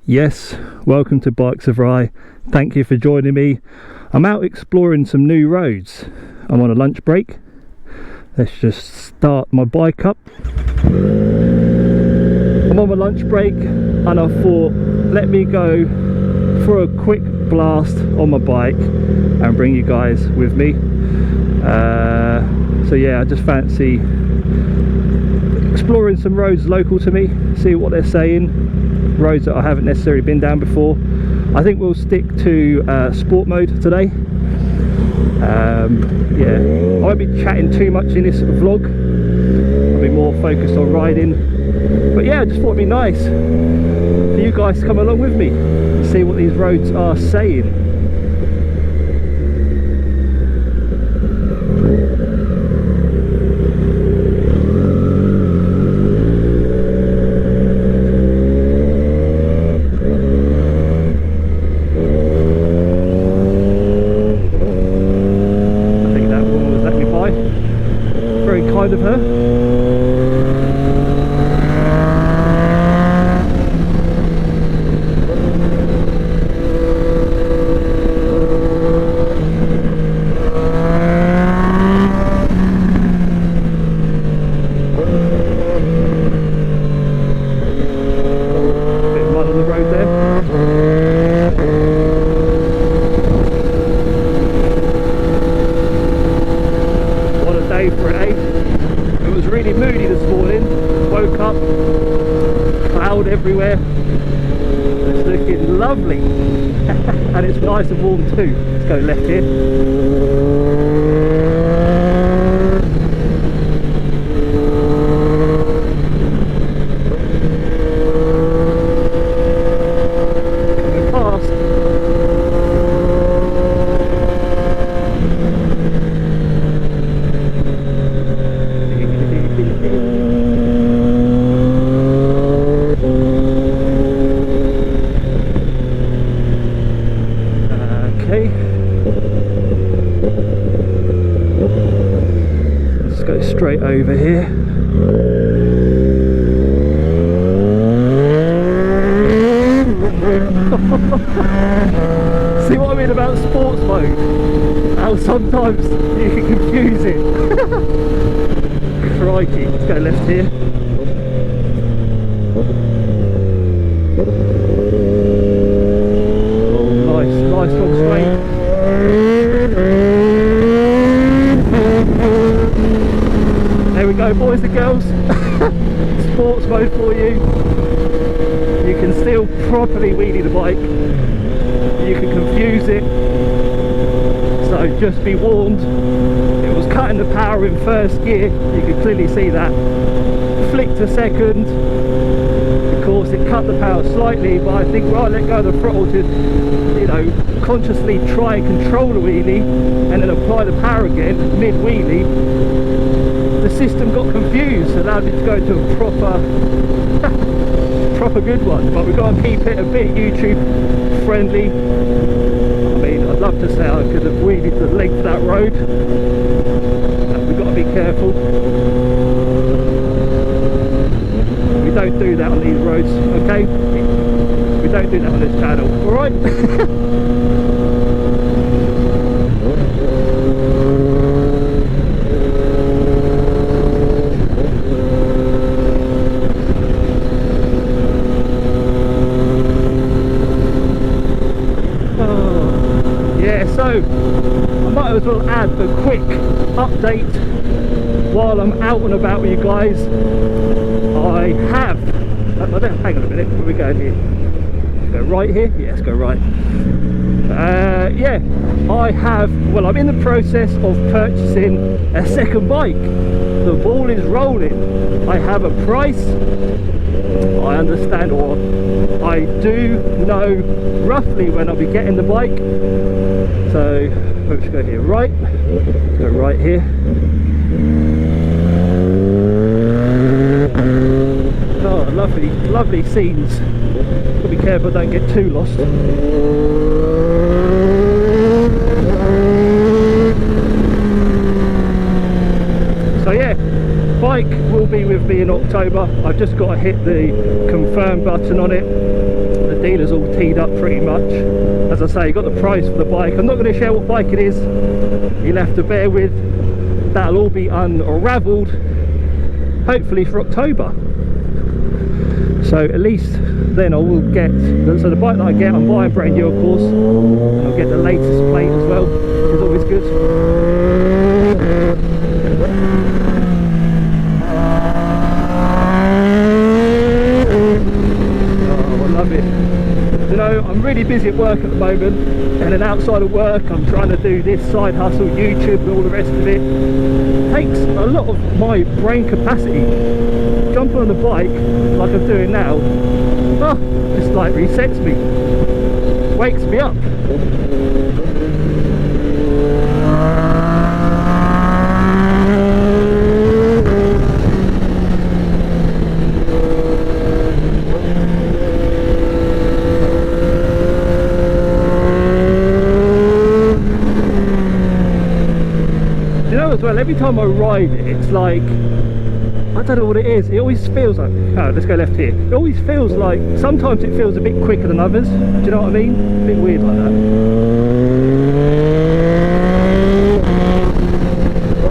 Yes, welcome to Bikes of Rye. Thank you for joining me. I'm out exploring some new roads. I'm on a lunch break. Let's just start my bike up. I'm on my lunch break and I thought, let me go for a quick blast on my bike and bring you guys with me. So yeah, I just fancy exploring some roads local to me, see what they're saying. Roads that I haven't necessarily been down before. I think we'll stick to sport mode today. Yeah, I won't be chatting too much in this vlog. I'll be more focused on riding. But yeah, I just thought it'd be nice for you guys to come along with me and see what these roads are saying. Of her. Bit of mud on the road there. What a day for it, eh? It was really moody this morning. Woke up, cloud everywhere. It's looking lovely. And it's nice and warm too. Let's go left here. Coming past. Okay, let's go straight over here. See what I mean about sports mode? How sometimes you can confuse it. Crikey, let's go left here. Nice long straight. There we go, boys and girls. Sports mode for you. You can still properly wheelie the bike. You can confuse it. So just be warned. It was cutting the power in first gear. You can clearly see that. Flick to second. Of course, it cut the power slightly, but I think when I let go of the throttle to, you know, consciously try and control the wheelie and then apply the power again mid wheelie, the system got confused, allowed me to go to a proper good one. But we've got to keep it a bit YouTube friendly. I mean, I'd love to say I could have wheelied the length of that road. We've got to be careful. We don't do that on these roads, okay? We don't do that on this channel, alright? Yeah, so I might as well add a quick update while I'm out and about with you guys. I have, hang on a minute, where are we going here? Let's go right here? Yeah, let's go right. Yeah, I have, well, I'm in the process of purchasing a second bike. The ball is rolling. I have a price. I understand, or I do know roughly when I'll be getting the bike. So let's go here, right, let's go right here. Oh, lovely scenes. Gotta be careful, don't get too lost. So yeah, bike will be with me in October. I've just got to hit the confirm button on it. The dealer's all teed up pretty much. As I say, got the price for the bike. I'm not going to share what bike it is. You'll have to bear with. That'll all be unravelled hopefully for October. So at least then I will get, so the bike that I get, I'm buying brand new of course, and I'll get the latest plate as well, which is always good. Oh, I love it. You know, I'm really busy at work at the moment, and then outside of work I'm trying to do this side hustle, YouTube and all the rest of it. It takes a lot of my brain capacity. Jumping on the bike like I'm doing now, oh, just like resets me, wakes me up. You know as well, every time I ride it, it's like, I don't know what it is, it always feels like, oh, let's go left here. It always feels like, sometimes it feels a bit quicker than others. Do you know what I mean? A bit weird like that.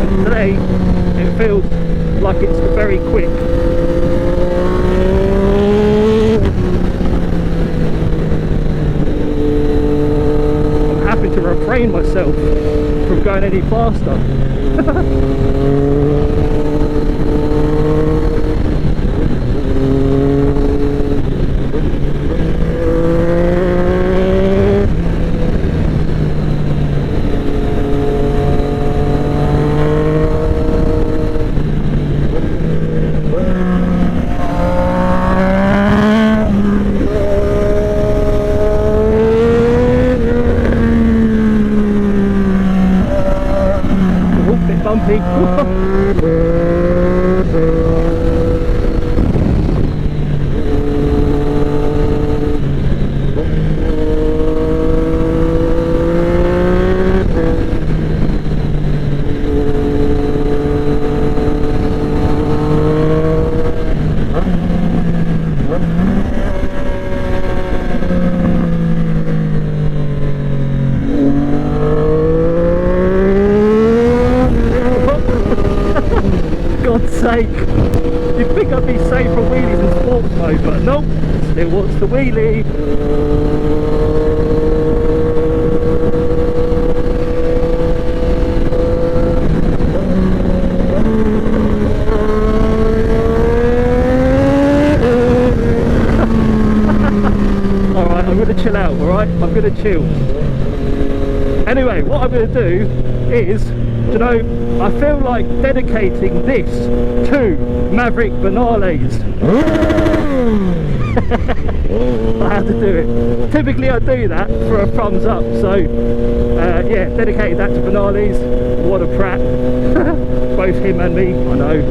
And today, it feels like it's very quick. I'm having to refrain myself from going any faster. Bumpy. God's sake, you'd think I'd be safe from wheelies in sports mode, but nope, still wants the wheelie. Alright, I'm going to chill out, alright? I'm going to chill. Anyway, what I'm going to do is, you know, I feel like dedicating this to Maverick Vinales. I had to do it. Typically I do that for a thumbs up, so yeah, dedicated that to Vinales. What a prat. Both him and me, I know.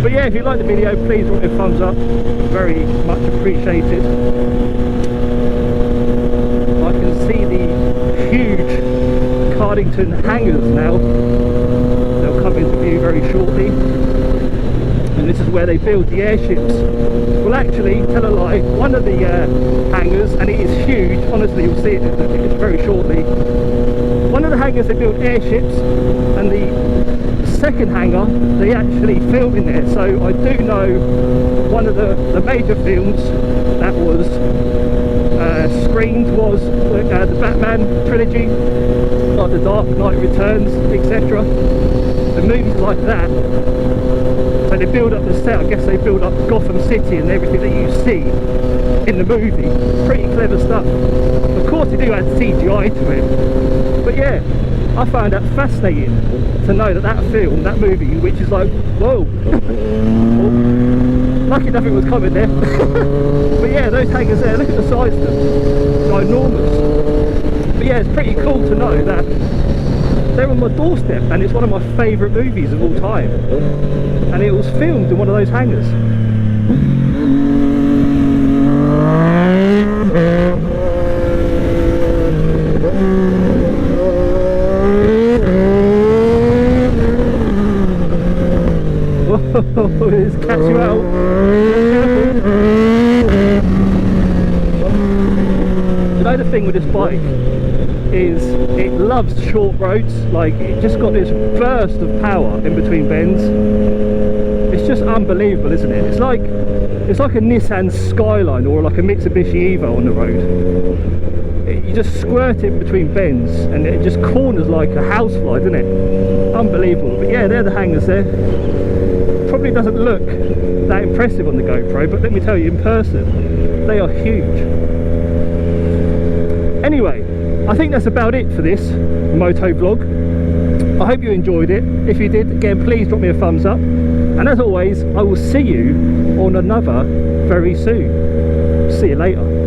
But yeah, if you like the video, please drop me a thumbs up. Very much appreciated. I can see the huge Cardington hangars now. They'll come into view very shortly, and this is where they build the airships. Well, actually, tell a lie, one of the hangars, and it is huge, honestly, you'll see it very shortly. One of the hangars they build airships, and the second hangar they actually film in there. So I do know one of the major films that was screened was the Batman trilogy, like The Dark Knight Returns, etc. The movies like that. So they build up the set, I guess they build up Gotham City and everything that you see in the movie. Pretty clever stuff. Of course they do add CGI to it, but yeah, I found that fascinating to know that that film, that movie, which is like, whoa, oh, lucky nothing was coming there. But yeah, those hangars there, look at the size of them, ginormous. But yeah, it's pretty cool to know that they're on my doorstep, and it's one of my favourite movies of all time, and it was filmed in one of those hangars. Whoa, it's catch you out. You know, the thing with this bike is it loves short roads. Like, it just got this burst of power in between bends. It's just unbelievable, isn't it? It's like a Nissan Skyline or like a Mitsubishi Evo on the road. You just squirt it between bends and it just corners like a housefly, doesn't it? Unbelievable. But yeah, they're the hangers there. Probably doesn't look that impressive on the GoPro, but let me tell you, in person they are huge. Anyway, I think that's about it for this moto vlog. I hope you enjoyed it. If you did, again, please drop me a thumbs up, and as always, I will see you on another very soon. See you later.